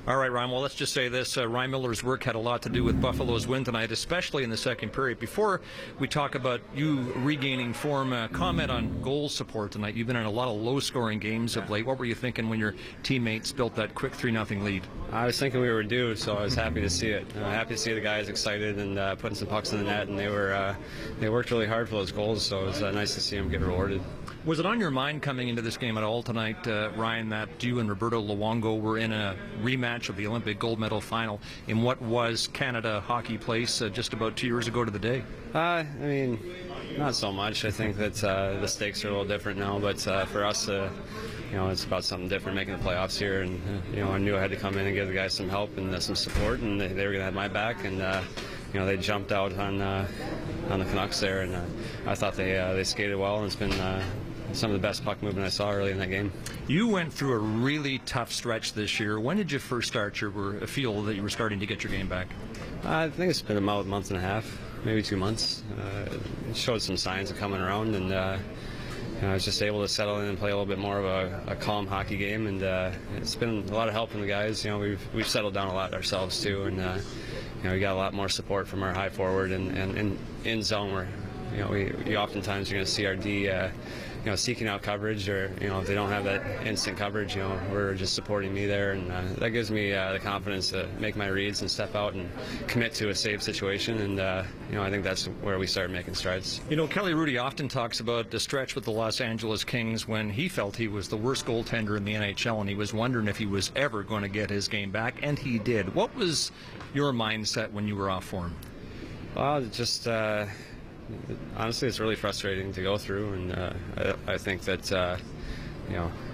All right, Ryan, well, let's just say this. Ryan Miller's work had a lot to do with Buffalo's win tonight, especially in the second period. Before we talk about you regaining form, comment on goal support tonight. You've been in a lot of low-scoring games of late. What were you thinking when your teammates built that quick 3-0 lead? I was thinking we were due, so I was happy to see it. Happy to see the guys excited and putting some pucks in the net, and they worked really hard for those goals, so it was nice to see them get rewarded. Was it on your mind coming into this game at all tonight, Ryan, that you and Roberto Luongo were in a rematch of the Olympic gold medal final in what was Canada Hockey Place just about 2 years ago to the day? I mean, not so much. I think that the stakes are a little different now, but for us, it's about something different, making the playoffs here, and I knew I had to come in and give the guys some help and some support, and they were going to have my back, and they jumped out on the Canucks there, and I thought they skated well, and it's been some of the best puck movement I saw early in that game. You went through a really tough stretch this year. When did you first start feel that you were starting to get your game back? I think it's been about a month and a half, maybe 2 months. It showed some signs of coming around, and I was just able to settle in and play a little bit more of a calm hockey game, and it's been a lot of help from the guys. We've settled down a lot ourselves too, and we got a lot more support from our high forward and in zone where we oftentimes you're going to see our D seeking out coverage, or if they don't have that instant coverage, we're just supporting me there, and that gives me the confidence to make my reads and step out and commit to a save situation, and I think that's where we start making strides. Kelly Hrudey often talks about the stretch with the Los Angeles Kings when he felt he was the worst goaltender in the NHL, and he was wondering if he was ever going to get his game back, and he did. What was your mindset when you were off form? Well, just honestly, it's really frustrating to go through, and I think that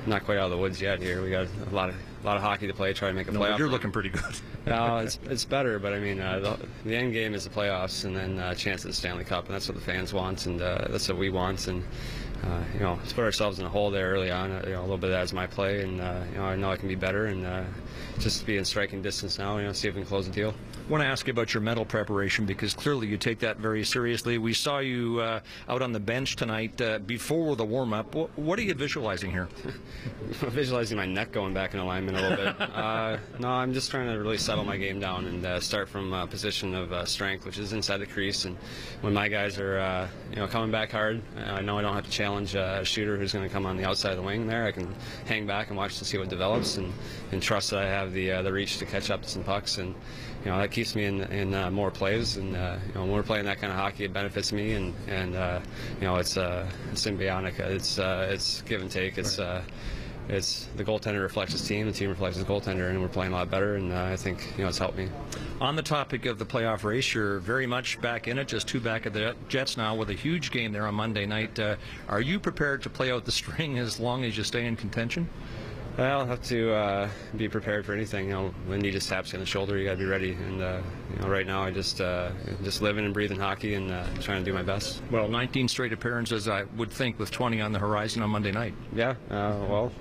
not quite out of the woods yet here. We got a lot of hockey to play, try to make a playoff. You're looking pretty good. No, it's better, but I mean, the end game is the playoffs, and then a chance at the Stanley Cup, and that's what the fans want, and that's what we want, and let's put ourselves in a hole there early on. A little bit of that is my play, and I know I can be better, and just be in striking distance now. See if we can close the deal. I want to ask you about your mental preparation, because clearly you take that very seriously. We saw you out on the bench tonight before the warm-up. What are you visualizing here? I'm visualizing my neck going back in alignment a little bit. No, I'm just trying to really settle my game down and start from a position of strength, which is inside the crease. And when my guys are coming back hard, I know I don't have to challenge a shooter who's going to come on the outside of the wing there. I can hang back and watch to see what develops, and trust that I have the reach to catch up to some pucks, and that keeps me in more plays, and when we're playing that kind of hockey, it benefits me, and it's symbiotic. It's give and take. It's the goaltender reflects his team, the team reflects his goaltender, and we're playing a lot better, and I think it's helped me. On the topic of the playoff race, you're very much back in it, just 2 back of the Jets now with a huge game there on Monday night. Are you prepared to play out the string as long as you stay in contention? Well, I'll have to be prepared for anything. When knee just taps you on the shoulder, you got to be ready. And right now, I just living and breathing hockey and trying to do my best. Well, 19 straight appearances, I would think, with 20 on the horizon on Monday night. Yeah. Well,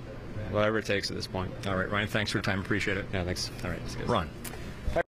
whatever it takes at this point. All right, Ryan. Thanks for your time. Appreciate it. Yeah. Thanks. All right. Ron.